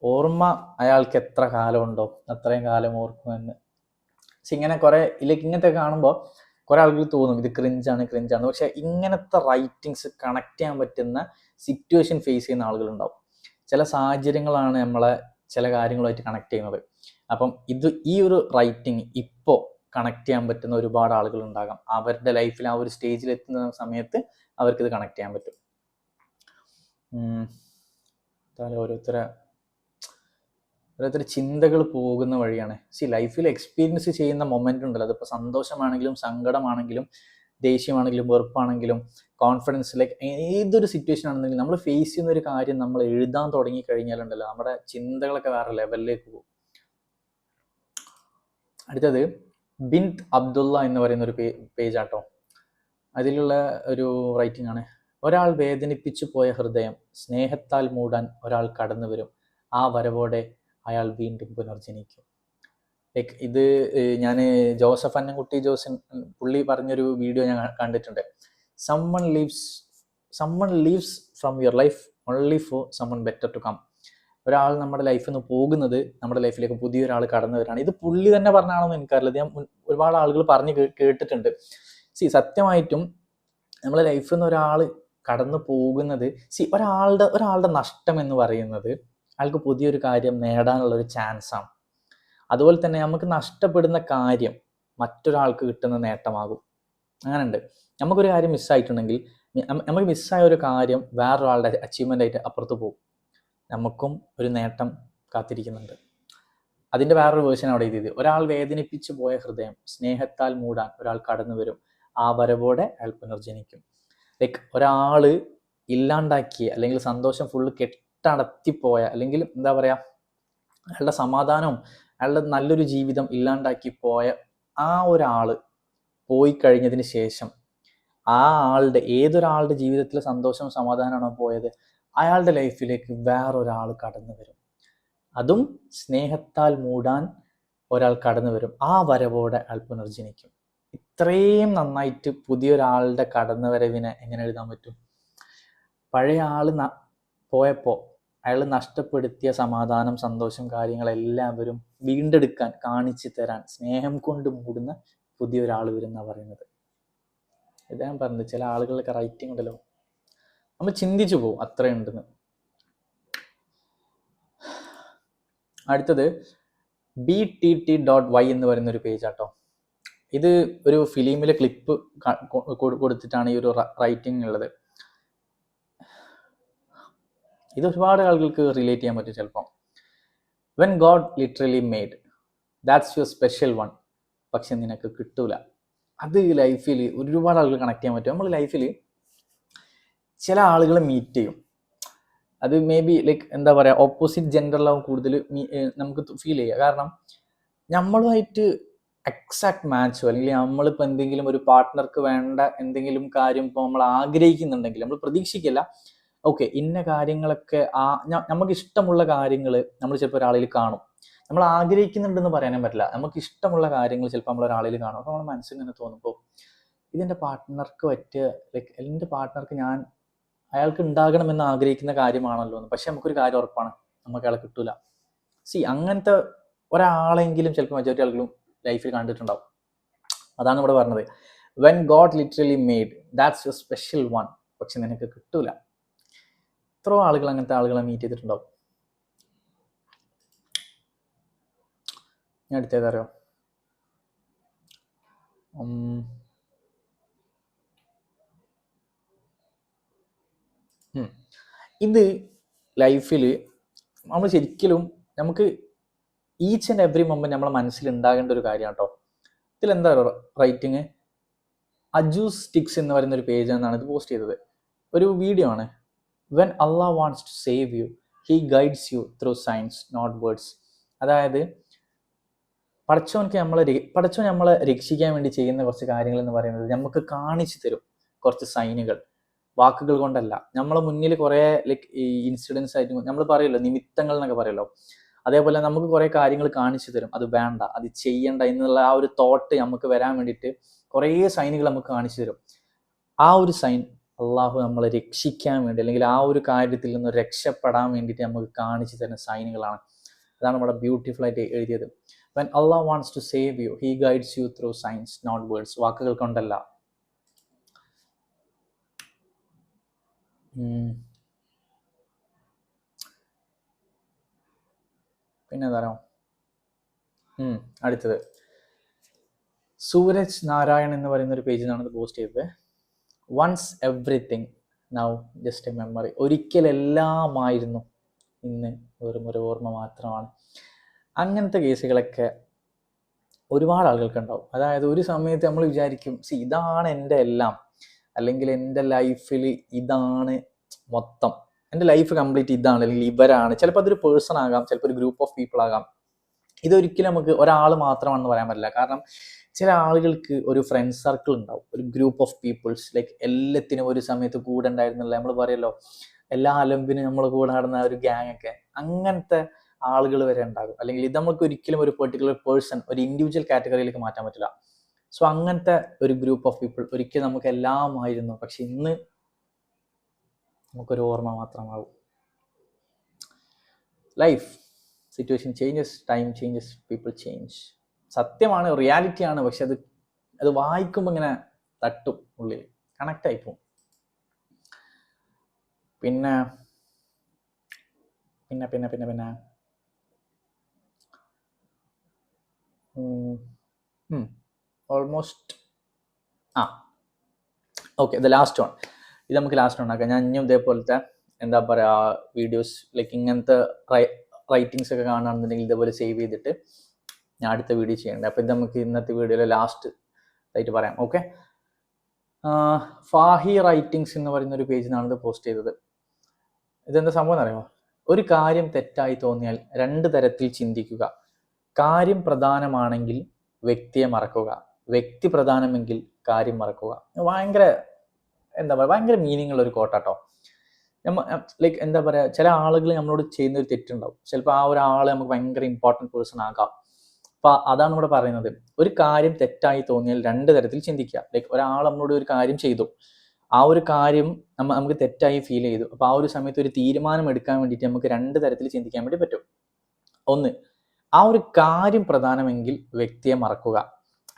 ഓർമ്മ അയാൾക്ക് എത്ര കാലമുണ്ടോ അത്രയും കാലം ഓർക്കുമെന്ന്. പക്ഷെ ഇങ്ങനെ കുറെ ഇല്ലെങ്കിൽ ഇങ്ങനത്തെ കാണുമ്പോൾ കുറെ ആളുകൾ തോന്നും ഇത് ക്രിഞ്ചാണ്. പക്ഷെ ഇങ്ങനത്തെ റൈറ്റിങ്സ് കണക്ട് ചെയ്യാൻ പറ്റുന്ന സിറ്റുവേഷൻ ഫേസ് ചെയ്യുന്ന ആളുകളുണ്ടാവും. ചില സാഹചര്യങ്ങളാണ് നമ്മളെ ചില കാര്യങ്ങളുമായിട്ട് കണക്ട് ചെയ്യുന്നത്. അപ്പം ഈ ഒരു റൈറ്റിംഗ് ഇപ്പോൾ കണക്ട് ചെയ്യാൻ പറ്റുന്ന ഒരുപാട് ആളുകൾ ഉണ്ടാകാം. അവരുടെ ലൈഫിൽ ആ ഒരു സ്റ്റേജിൽ എത്തുന്ന സമയത്ത് അവർക്കിത് കണക്ട് ചെയ്യാൻ പറ്റും. ഓരോരുത്തരെ ചിന്തകൾ പോകുന്ന വഴിയാണ്. ലൈഫിൽ എക്സ്പീരിയൻസ് ചെയ്യുന്ന മൊമെന്റ് ഉണ്ടല്ലോ, അതിപ്പോൾ സന്തോഷമാണെങ്കിലും സങ്കടമാണെങ്കിലും ദേഷ്യമാണെങ്കിലും വെറുപ്പാണെങ്കിലും കോൺഫിഡൻസ്, ലൈക്ക് ഏതൊരു സിറ്റുവേഷൻ ആണെന്നെങ്കിലും നമ്മൾ ഫേസ് ചെയ്യുന്ന ഒരു കാര്യം നമ്മൾ എഴുതാൻ തുടങ്ങി കഴിഞ്ഞാലുണ്ടല്ലോ നമ്മുടെ ചിന്തകളൊക്കെ വേറെ ലെവലിലേക്ക് പോകും. അടുത്തത് ബിൻത് അബ്ദുള്ള എന്ന് പറയുന്ന ഒരു പേജാട്ടോ. അതിലുള്ള ഒരു റൈറ്റിംഗ് ആണ്. ഒരാൾ വേദനിപ്പിച്ചു പോയ ഹൃദയം സ്നേഹത്താൽ മൂടാൻ ഒരാൾ കടന്നു വരും. ആ വരവോടെ അയാൾ വീണ്ടും പുനർജനിക്കും. ലൈക്ക് ഇത് ഞാൻ ജോസഫ് അന്നംകുട്ടി പുള്ളി പറഞ്ഞൊരു വീഡിയോ ഞാൻ കണ്ടിട്ടുണ്ട്. someone leaves from your life only for someone better to come. ഒരാൾ നമ്മുടെ ലൈഫിൽ നിന്ന് പോകുന്നത് നമ്മുടെ ലൈഫിലേക്ക് പുതിയൊരാൾ കടന്നു വരാണ്. ഇത് പുള്ളി തന്നെ പറഞ്ഞാണെന്ന് എനിക്കറിയില്ല, ഞാൻ ഒരുപാട് ആളുകൾ പറഞ്ഞ് കേട്ടിട്ടുണ്ട്. സത്യമായിട്ടും നമ്മുടെ ലൈഫിൽ നിന്ന് ഒരാൾ കടന്നു പോകുന്നത് ഒരാളുടെ നഷ്ടം എന്ന് പറയുന്നത് അയാൾക്ക് പുതിയൊരു കാര്യം നേടാനുള്ള ഒരു ചാൻസാണ്. അതുപോലെ തന്നെ നമുക്ക് നഷ്ടപ്പെടുന്ന കാര്യം മറ്റൊരാൾക്ക് കിട്ടുന്ന നേട്ടമാകും. അങ്ങനെയുണ്ട്. നമുക്കൊരു കാര്യം മിസ്സായിട്ടുണ്ടെങ്കിൽ നമുക്ക് മിസ്സായ ഒരു കാര്യം വേറൊരാളുടെ അച്ചീവ്മെൻ്റ് ആയിട്ട് അപ്പുറത്ത് പോകും. നമുക്കും ഒരു നേട്ടം കാത്തിരിക്കുന്നുണ്ട്. അതിൻ്റെ വേറൊരു വേർഷൻ അവിടെ എഴുതിയത്, ഒരാൾ വേദനിപ്പിച്ചു പോയ ഹൃദയം സ്നേഹത്താൽ മൂടാൻ ഒരാൾ കടന്നു വരും. ആ വരവോടെ അയാൾ പുനർജനിക്കും. ലൈക്ക് ഒരാൾ ഇല്ലാണ്ടാക്കിയ അല്ലെങ്കിൽ സന്തോഷം ഫുള്ള് കെട്ടടത്തിപ്പോയ, അല്ലെങ്കിൽ എന്താ പറയുക, അയാളുടെ സമാധാനവും അയാളുടെ നല്ലൊരു ജീവിതം ഇല്ലാണ്ടാക്കി പോയ ആ ഒരാൾ പോയി കഴിഞ്ഞതിന് ശേഷം ആ ആളുടെ ഏതൊരാളുടെ ജീവിതത്തിൽ സന്തോഷവും സമാധാനമാണോ പോയത്, അയാളുടെ ലൈഫിലേക്ക് വേറൊരാൾ കടന്നു വരും. അതും സ്നേഹത്താൽ മൂടാൻ ഒരാൾ കടന്നു വരും. ആ വരവോടെ അയാൾ പുനർജനിക്കും. ഇത്രയും നന്നായിട്ട് പുതിയൊരാളുടെ കടന്നുവരവിനെ എങ്ങനെ എഴുതാൻ പറ്റും? പഴയ ആൾ പോയപ്പോൾ അയാൾ നഷ്ടപ്പെടുത്തിയ സമാധാനം, സന്തോഷം, കാര്യങ്ങളെല്ലാവരും വീണ്ടെടുക്കാൻ, കാണിച്ചു തരാൻ സ്നേഹം കൊണ്ട് മൂടുന്ന പുതിയൊരാൾ വരുന്ന പറയുന്നത്. ഇതാ ഞാൻ പറഞ്ഞത്, ചില ആളുകളൊക്കെ റൈറ്റിംഗ് ഉണ്ടല്ലോ, നമ്മൾ ചിന്തിച്ചു പോകും അത്രയുണ്ടെന്ന്. അടുത്തത് BTT.Y എന്ന് പറയുന്ന ഒരു പേജാട്ടോ. ഇത് ഒരു ഫിലിമിലെ ക്ലിപ്പ് കൊടുത്തിട്ടാണ് ഈ ഒരു റൈറ്റിംഗ് ഉള്ളത്. ഇത് ഒരുപാട് ആളുകൾക്ക് റിലേറ്റ് ചെയ്യാൻ പറ്റും ചിലപ്പോൾ. When God literally made that's your special one, പക്ഷെ നിനക്ക് കിട്ടൂല. അത് ലൈഫിൽ ഒരുപാട് ആളുകൾ കണക്ട് ചെയ്യാൻ പറ്റും. നമ്മൾ ലൈഫിൽ ചില ആളുകളെ മീറ്റ് ചെയ്യും. അത് മേ ബി ലൈക്ക് എന്താ പറയുക, ഓപ്പോസിറ്റ് ജെൻഡറിലാവും കൂടുതൽ നമുക്ക് ഫീൽ ചെയ്യുക. കാരണം നമ്മളുമായിട്ട് എക്സാക്ട് മാച്ചോ, അല്ലെങ്കിൽ നമ്മളിപ്പോൾ എന്തെങ്കിലും ഒരു പാർട്ട്ണർക്ക് വേണ്ട എന്തെങ്കിലും കാര്യം ഇപ്പോൾ നമ്മൾ ആഗ്രഹിക്കുന്നുണ്ടെങ്കിൽ, നമ്മൾ പ്രതീക്ഷിക്കില്ല ഓക്കെ ഇന്ന കാര്യങ്ങളൊക്കെ നമുക്ക് ഇഷ്ടമുള്ള കാര്യങ്ങൾ നമ്മൾ ചിലപ്പോൾ ഒരാളിൽ കാണും. നമ്മൾ ആഗ്രഹിക്കുന്നുണ്ടെന്ന് പറയാനും പറ്റില്ല, നമുക്ക് ഇഷ്ടമുള്ള കാര്യങ്ങൾ ചിലപ്പോൾ നമ്മൾ ഒരാളിൽ കാണും. അപ്പോൾ നമ്മുടെ മനസ്സിൽ ഇങ്ങനെ തോന്നുമ്പോൾ ഇതെൻ്റെ പാർട്ട്ണർക്ക് പറ്റിയ, ലൈക്ക് എൻ്റെ പാർട്ട്ണർക്ക് അയാൾക്ക് ഉണ്ടാകണമെന്ന് ആഗ്രഹിക്കുന്ന കാര്യമാണല്ലോ എന്ന്. പക്ഷെ നമുക്കൊരു കാര്യം ഉറപ്പാണ്, നമുക്ക് അയാളെ കിട്ടൂല. അങ്ങനത്തെ ഒരാളെങ്കിലും ചിലപ്പോൾ മെജോറിറ്റി ആളുകളും ലൈഫിൽ കണ്ടിട്ടുണ്ടാവും. അതാണ് ഇവിടെ പറഞ്ഞത്, when God literally made that's your special one, പക്ഷെ നിനക്ക് കിട്ടൂല. എത്രയോ ആളുകൾ അങ്ങനത്തെ ആളുകളെ മീറ്റ് ചെയ്തിട്ടുണ്ടാവും. ഞാൻ അടുത്തേതറിയോ, ഇത് ലൈഫിൽ നമ്മൾ ശരിക്കും നമുക്ക് ഈച്ച് ആൻഡ് എവറി മൊമെന്റ് നമ്മളെ മനസ്സിൽ ഉണ്ടാകേണ്ട ഒരു കാര്യമാണ് കേട്ടോ. ഇതിലെന്താ റൈറ്റിങ്, അജൂസ് സ്റ്റിക്സ് എന്ന് പറയുന്ന ഒരു പേജ് എന്നാണ് ഇത് പോസ്റ്റ് ചെയ്തത്. ഒരു വീഡിയോ ആണ്. When Allah wants to save you, he guides you through signs not words. അതായത് പടച്ചോൻ നമ്മളെ രക്ഷിക്കാൻ വേണ്ടി ചെയ്യുന്ന കുറച്ച് കാര്യങ്ങൾ എന്ന് പറയുന്നത് നമുക്ക് കാണിച്ചു തരും കുറച്ച് സൈനുകൾ, വാക്കുകൾ കൊണ്ടല്ല. നമ്മളെ മുന്നിൽ കുറേ ലൈക്ക് ഈ ഇൻസിഡൻസ് ആയിട്ട് നമ്മൾ പറയുമല്ലോ, നിമിത്തങ്ങൾ എന്നൊക്കെ പറയുമല്ലോ, അതേപോലെ നമുക്ക് കുറേ കാര്യങ്ങൾ കാണിച്ചു തരും. അത് വേണ്ട, അത് ചെയ്യണ്ട എന്നുള്ള ആ ഒരു തോട്ട് നമുക്ക് വരാൻ വേണ്ടിയിട്ട് കുറേ സൈനുകൾ നമുക്ക് കാണിച്ചു തരും. ആ ഒരു സൈൻ അള്ളാഹു നമ്മളെ രക്ഷിക്കാൻ വേണ്ടി, അല്ലെങ്കിൽ ആ ഒരു കാര്യത്തിൽ നിന്ന് രക്ഷപ്പെടാൻ വേണ്ടിയിട്ട് നമുക്ക് കാണിച്ചു തരുന്ന സൈനുകളാണ്. അതാണ് നമ്മുടെ ബ്യൂട്ടിഫുൾ ആയിട്ട് എഴുതിയത്. When Allah wants to save you, He guides you through signs, not words. വാക്കുകൾ കൊണ്ടല്ല. പിന്നെ എന്താ അടുത്തത് സൂരജ് നാരായൺ എന്ന് പറയുന്ന ഒരു പേജിൽ നിന്നാണ് ഇത് പോസ്റ്റ് ചെയ്തത്. Once everything now just a memory. ഒരിക്കലെല്ലാമായിരുന്നു, ഇന്ന് വെറും ഒരു ഓർമ്മ മാത്രമാണ്. അങ്ങനത്തെ കേസുകളൊക്കെ ഒരുപാട് ആളുകൾക്കുണ്ടാവും. അതായത് ഒരു സമയത്ത് നമ്മൾ വിചാരിക്കും ഇതാണ് എൻ്റെ എല്ലാം, അല്ലെങ്കിൽ എൻ്റെ ലൈഫിൽ ഇതാണ് മൊത്തം, എൻ്റെ ലൈഫ് കംപ്ലീറ്റ് ഇതാണ്, അല്ലെങ്കിൽ ഇവരാണ്. ചിലപ്പോൾ അതൊരു പേഴ്സൺ ആകാം, ചിലപ്പോൾ ഒരു ഗ്രൂപ്പ് ഓഫ് പീപ്പിൾ ആകാം. ഇതൊരിക്കലും നമുക്ക് ഒരാൾ മാത്രമാണെന്ന് പറയാൻ പറ്റില്ല. കാരണം ചില ആളുകൾക്ക് ഒരു ഫ്രണ്ട് സർക്കിൾ ഉണ്ടാവും, ഒരു ഗ്രൂപ്പ് ഓഫ് പീപ്പിൾസ്, ലൈക്ക് എല്ലാത്തിനും ഒരു സമയത്ത് കൂടെ ഉണ്ടായിരുന്നില്ല. നമ്മൾ പറയല്ലോ എല്ലാ അലമ്പിനും നമ്മൾ കൂടെ നടന്ന ഒരു ഗ്യാങ് ഒക്കെ, അങ്ങനത്തെ ആളുകൾ വരെ ഉണ്ടാകും. അല്ലെങ്കിൽ ഇത് നമുക്ക് ഒരിക്കലും ഒരു പെർട്ടിക്കുലർ പേഴ്സൺ, ഒരു ഇൻഡിവിജ്വൽ കാറ്റഗറിയിലേക്ക് മാറ്റാൻ പറ്റില്ല. സോ അങ്ങനത്തെ ഒരു ഗ്രൂപ്പ് ഓഫ് പീപ്പിൾ ഒരിക്കലും നമുക്ക് എല്ലാമായിരുന്നു, പക്ഷെ ഇന്ന് നമുക്കൊരു ഓർമ്മ മാത്രമാകും. Life situation changes, time changes, people change. സത്യമാണ്, റിയാലിറ്റിയാണ്. പക്ഷെ അത് വായിക്കുമ്പോൾ ഇങ്ങനെ തട്ടും, ഉള്ളിൽ കണക്റ്റ് ആയിപ്പോവും. പിന്നെ പിന്നെ പിന്നെ പിന്നെ പിന്നെ almost okay, the last one. ഇത് നമുക്ക് ലാസ്റ്റ് വൺ ആക്കാം. ഞാൻ ഇനിയും ഇതേപോലത്തെ എന്താ പറയുക വീഡിയോസ്, ലൈക്ക് ഇങ്ങനത്തെ റൈറ്റിങ്സ് ഒക്കെ കാണുകയാണെന്നുണ്ടെങ്കിൽ ഇതേപോലെ സേവ് ചെയ്തിട്ട് ഞാൻ അടുത്ത വീഡിയോ ചെയ്യേണ്ടത്. അപ്പോൾ ഇത് നമുക്ക് ഇന്നത്തെ വീഡിയോയിലെ ലാസ്റ്റ് ആയിട്ട് പറയാം. ഓക്കെ, ഫാഹി റൈറ്റിങ്സ് എന്ന് പറയുന്ന ഒരു പേജിൽ നിന്നാണ് ഇത് പോസ്റ്റ് ചെയ്തത്. ഇതെന്താ സംഭവം എന്നറിയുമോ? ഒരു കാര്യം തെറ്റായി തോന്നിയാൽ 2 തരത്തിൽ ചിന്തിക്കുക. കാര്യം പ്രധാനമാണെങ്കിൽ വ്യക്തിയെ മറക്കുക, വ്യക്തി പ്രധാനമെങ്കിൽ കാര്യം മറക്കുക. ഭയങ്കര എന്താ പറയുക, ഭയങ്കര മീനിങ് ഉള്ള ഒരു കോട്ടാട്ടോ. ലൈക്ക് എന്താ പറയുക, ചില ആളുകൾ നമ്മളോട് ചെയ്യുന്ന ഒരു തെറ്റുണ്ടാവും. ചിലപ്പോൾ ആ ഒരാൾ നമുക്ക് ഭയങ്കര ഇമ്പോർട്ടൻറ്റ് പേഴ്സൺ ആകാം. അപ്പോൾ അതാണ് ഇവിടെ പറയുന്നത്. ഒരു കാര്യം തെറ്റായി തോന്നിയാൽ 2 തരത്തിൽ ചിന്തിക്കുക. ലൈക്ക് ഒരാൾ നമ്മളോട് ഒരു കാര്യം ചെയ്തു, ആ ഒരു കാര്യം നമുക്ക് തെറ്റായി ഫീൽ ചെയ്തു. അപ്പോൾ ആ ഒരു സമയത്ത് ഒരു തീരുമാനം എടുക്കാൻ വേണ്ടിയിട്ട് നമുക്ക് 2 തരത്തിൽ ചിന്തിക്കാൻ വേണ്ടി പറ്റും. ഒന്ന്, ആ ഒരു കാര്യം പ്രധാനമെങ്കിൽ വ്യക്തിയെ മറക്കുക.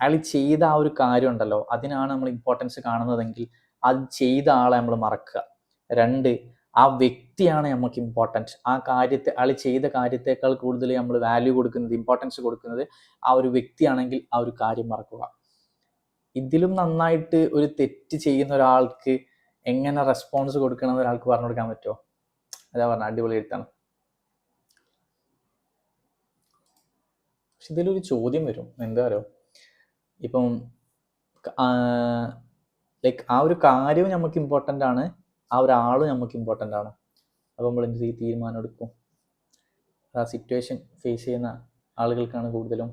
അയാൾ ചെയ്ത ആ ഒരു കാര്യം ഉണ്ടല്ലോ, അതിനാണ് നമ്മൾ ഇമ്പോർട്ടൻസ് കാണുന്നതെങ്കിൽ അത് ചെയ്ത ആളെ നമ്മൾ മറക്കുക. 2, ആ വ്യക്തിയാണ് നമുക്ക് ഇമ്പോർട്ടൻറ്റ്. ആ കാര്യത്തെ, അയാൾ ചെയ്ത കാര്യത്തേക്കാൾ കൂടുതൽ നമ്മൾ വാല്യൂ കൊടുക്കുന്നത്, ഇമ്പോർട്ടൻസ് കൊടുക്കുന്നത് ആ ഒരു വ്യക്തിയാണെങ്കിൽ ആ ഒരു കാര്യം മറക്കുക. ഇതിലും നന്നായിട്ട് ഒരു തെറ്റ് ചെയ്യുന്ന ഒരാൾക്ക് എങ്ങനെ റെസ്പോൺസ് കൊടുക്കണം എന്ന് ഒരാൾക്ക് പറഞ്ഞു കൊടുക്കാൻ പറ്റുമോ? അതാ പറഞ്ഞ അടിപൊളി എഴുത്താണ്. പക്ഷെ ഇതിലൊരു ചോദ്യം വരും, എന്താ പറയുക, ഇപ്പം ലൈക്ക് ആ ഒരു കാര്യവും നമുക്ക് ഇമ്പോർട്ടൻ്റ് ആണ്, ആ ഒരാളും നമുക്ക് ഇമ്പോർട്ടൻ്റ് ആണ്. അപ്പോൾ നമ്മൾ എന്ത് തീരുമാനം എടുക്കും? ആ സിറ്റുവേഷൻ ഫേസ് ചെയ്യുന്ന ആളുകൾക്കാണ് കൂടുതലും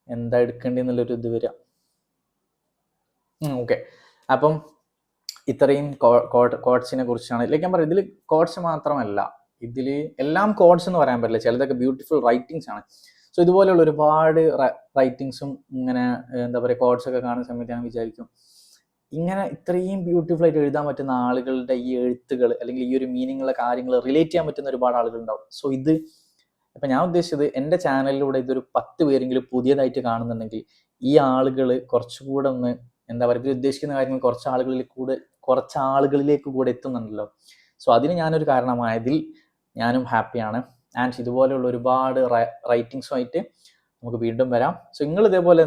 എന്താ എടുക്കേണ്ടതെന്നുള്ളൊരു ഇത് വരിക. ഓക്കെ, അപ്പം ഇത്രയും കോഡ്സിനെ കുറിച്ചാണ്. ലൈക്ക് ഞാൻ പറയാം, ഇതിൽ കോഡ്സ് മാത്രമല്ല, ഇതിൽ എല്ലാം കോഡ്സ് എന്ന് പറയാൻ പറ്റില്ല, ചിലതൊക്കെ ബ്യൂട്ടിഫുൾ റൈറ്റിങ്സ് ആണ്. സോ ഇതുപോലെയുള്ള ഒരുപാട് റൈറ്റിങ്സും ഇങ്ങനെ എന്താ പറയുക കോഡ്സൊക്കെ കാണുന്ന സമയത്ത് ഞാൻ വിചാരിക്കും, ഇങ്ങനെ ഇത്രയും ബ്യൂട്ടിഫുൾ ആയിട്ട് എഴുതാൻ പറ്റുന്ന ആളുകളുടെ ഈ എഴുത്തുകൾ, അല്ലെങ്കിൽ ഈ ഒരു മീനിങ്ങുള്ള കാര്യങ്ങൾ റിലേറ്റ് ചെയ്യാൻ പറ്റുന്ന ഒരുപാട് ആളുകളുണ്ടാവും. സോ ഇത് ഇപ്പം ഞാൻ ഉദ്ദേശിച്ചത്, എൻ്റെ ചാനലിലൂടെ ഇതൊരു 10 പേരെങ്കിലും പുതിയതായിട്ട് കാണുന്നുണ്ടെങ്കിൽ ഈ ആളുകൾ കുറച്ചുകൂടെ ഒന്ന് എന്താ പറയുക, ഇവർ ഉദ്ദേശിക്കുന്ന കാര്യങ്ങൾ കുറച്ച് ആളുകളിലേക്ക് കൂടെ എത്തുന്നുണ്ടല്ലോ. സോ അതിന് ഞാനൊരു കാരണമായതിൽ ഞാനും ഹാപ്പിയാണ്. ആൻഡ് ഇതുപോലെയുള്ള ഒരുപാട് റൈറ്റിങ്സുമായിട്ട് നമുക്ക് വീണ്ടും വരാം. സോ നിങ്ങൾ ഇതേപോലെ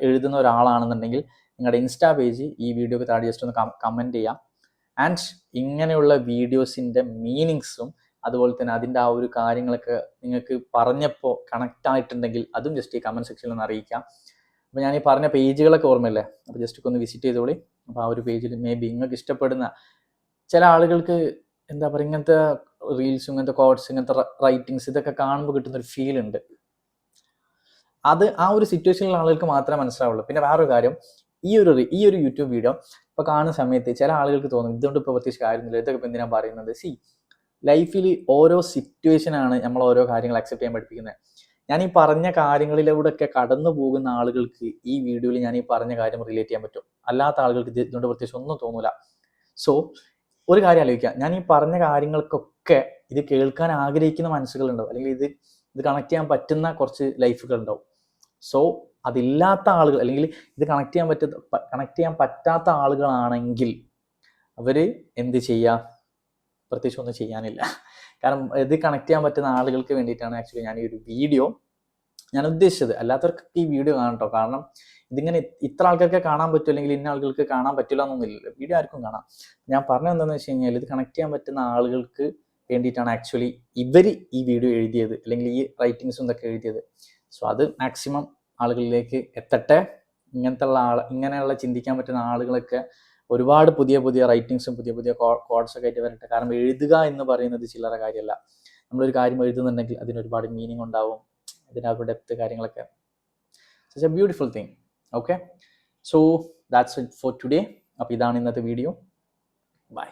എഴുതുന്ന ഒരാളാണെന്നുണ്ടെങ്കിൽ നിങ്ങളുടെ ഇൻസ്റ്റാ പേജ് ഈ വീഡിയോക്ക് താഴെ ജസ്റ്റ് ഒന്ന് കമൻറ്റ് ചെയ്യാം. ആൻഡ് ഇങ്ങനെയുള്ള വീഡിയോസിൻ്റെ മീനിങ്സും അതുപോലെ തന്നെ അതിൻ്റെ ആ ഒരു കാര്യങ്ങളൊക്കെ നിങ്ങൾക്ക് പറഞ്ഞപ്പോൾ കണക്റ്റ് ആയിട്ടുണ്ടെങ്കിൽ അതും ജസ്റ്റ് ഈ കമൻറ്റ് സെക്ഷനിൽ ഒന്ന് അറിയിക്കാം. അപ്പോൾ ഞാൻ ഈ പറഞ്ഞ പേജുകളൊക്കെ ഓർമ്മയില്ലേ, അപ്പോൾ ജസ്റ്റ് ഒന്ന് വിസിറ്റ് ചെയ്തോളി. അപ്പോൾ ആ ഒരു പേജിൽ മേ ബി നിങ്ങൾക്ക് ഇഷ്ടപ്പെടുന്ന ചില ആളുകൾക്ക് എന്താ പറയുക, ഇങ്ങനത്തെ റീൽസും ഇങ്ങനത്തെ കോഡ്സ് ഇങ്ങനത്തെ റൈറ്റിങ്സ് ഇതൊക്കെ കാണുമ്പോൾ കിട്ടുന്നൊരു ഫീൽ ഉണ്ട്. അത് ആ ഒരു സിറ്റുവേഷനിലുള്ള ആളുകൾക്ക് മാത്രമേ മനസ്സിലാവുള്ളൂ. പിന്നെ വേറൊരു കാര്യം, ഈ ഒരു യൂട്യൂബ് വീഡിയോ ഇപ്പോൾ കാണുന്ന സമയത്ത് ചില ആളുകൾക്ക് തോന്നും ഇതുകൊണ്ട് ഇപ്പോൾ പ്രത്യേകിച്ച് കാര്യമില്ല, ഇതൊക്കെ ഇപ്പോൾ എന്തിനാണ് പറയുന്നത്. ലൈഫിൽ ഓരോ സിറ്റുവേഷനാണ് നമ്മൾ ഓരോ കാര്യങ്ങൾ അക്സെപ്റ്റ് ചെയ്യാൻ പഠിപ്പിക്കുന്നത്. ഞാൻ ഈ പറഞ്ഞ കാര്യങ്ങളിലൂടെയൊക്കെ കടന്നു പോകുന്ന ആളുകൾക്ക് ഈ വീഡിയോയിൽ ഞാൻ ഈ പറഞ്ഞ കാര്യം റിലേറ്റ് ചെയ്യാൻ പറ്റും. അല്ലാത്ത ആളുകൾക്ക് ഇതുകൊണ്ട് പ്രത്യേകിച്ച് ഒന്നും തോന്നില്ല. സോ ഒരു കാര്യം ആലോചിക്കുക, ഞാൻ ഈ പറഞ്ഞ കാര്യങ്ങൾക്കൊക്കെ ഇത് കേൾക്കാൻ ആഗ്രഹിക്കുന്ന മനസ്സുകളുണ്ടാവും, അല്ലെങ്കിൽ ഇത് കണക്ട് ചെയ്യാൻ പറ്റുന്ന കുറച്ച് ലൈഫുകൾ ഉണ്ടാവും. സോ അതില്ലാത്ത ആളുകൾ, അല്ലെങ്കിൽ ഇത് കണക്ട് ചെയ്യാൻ പറ്റാത്ത ആളുകളാണെങ്കിൽ അവർ എന്ത് ചെയ്യുക? പ്രത്യേകിച്ച് ഒന്നും ചെയ്യാനില്ല. കാരണം ഇത് കണക്ട് ചെയ്യാൻ പറ്റുന്ന ആളുകൾക്ക് വേണ്ടിയിട്ടാണ് ആക്ച്വലി ഞാൻ ഈ ഒരു വീഡിയോ ഞാൻ ഉദ്ദേശിച്ചത്. അല്ലാത്തവർക്ക് ഈ വീഡിയോ കാണാം കേട്ടോ. കാരണം ഇതിങ്ങനെ ഇത്ര ആൾക്കാർക്ക് കാണാൻ പറ്റും, അല്ലെങ്കിൽ ഇന്ന ആളുകൾക്ക് കാണാൻ പറ്റില്ല എന്നൊന്നുമില്ല. വീഡിയോ ആർക്കും കാണാം. ഞാൻ പറഞ്ഞത് എന്താണെന്ന് വെച്ച് കഴിഞ്ഞാൽ, ഇത് കണക്ട് ചെയ്യാൻ പറ്റുന്ന ആളുകൾക്ക് വേണ്ടിയിട്ടാണ് ആക്ച്വലി ഇവർ ഈ വീഡിയോ എഴുതിയത്, അല്ലെങ്കിൽ ഈ റൈറ്റിങ്സും ഇതൊക്കെ എഴുതിയത്. സോ അത് മാക്സിമം ആളുകളിലേക്ക് എത്തട്ടെ. ഇങ്ങനെയുള്ള ചിന്തിക്കാൻ പറ്റുന്ന ആളുകളൊക്കെ ഒരുപാട് പുതിയ പുതിയ റൈറ്റിങ്സും പുതിയ പുതിയ കോഡ്സൊക്കെ ആയിട്ട് വരട്ടെ. കാരണം എഴുതുക എന്ന് പറയുന്നത് ചില്ലറ കാര്യമല്ല. നമ്മളൊരു കാര്യം എഴുതുന്നുണ്ടെങ്കിൽ അതിന് ഒരുപാട് മീനിങ് ഉണ്ടാവും, അതിനകത്ത് ഡെപ്ത് കാര്യങ്ങളൊക്കെ. Such A beautiful thing. Okay, so that's it for today. അപ്പോൾ ഇതാണ് ഇന്നത്തെ വീഡിയോ. ബൈ.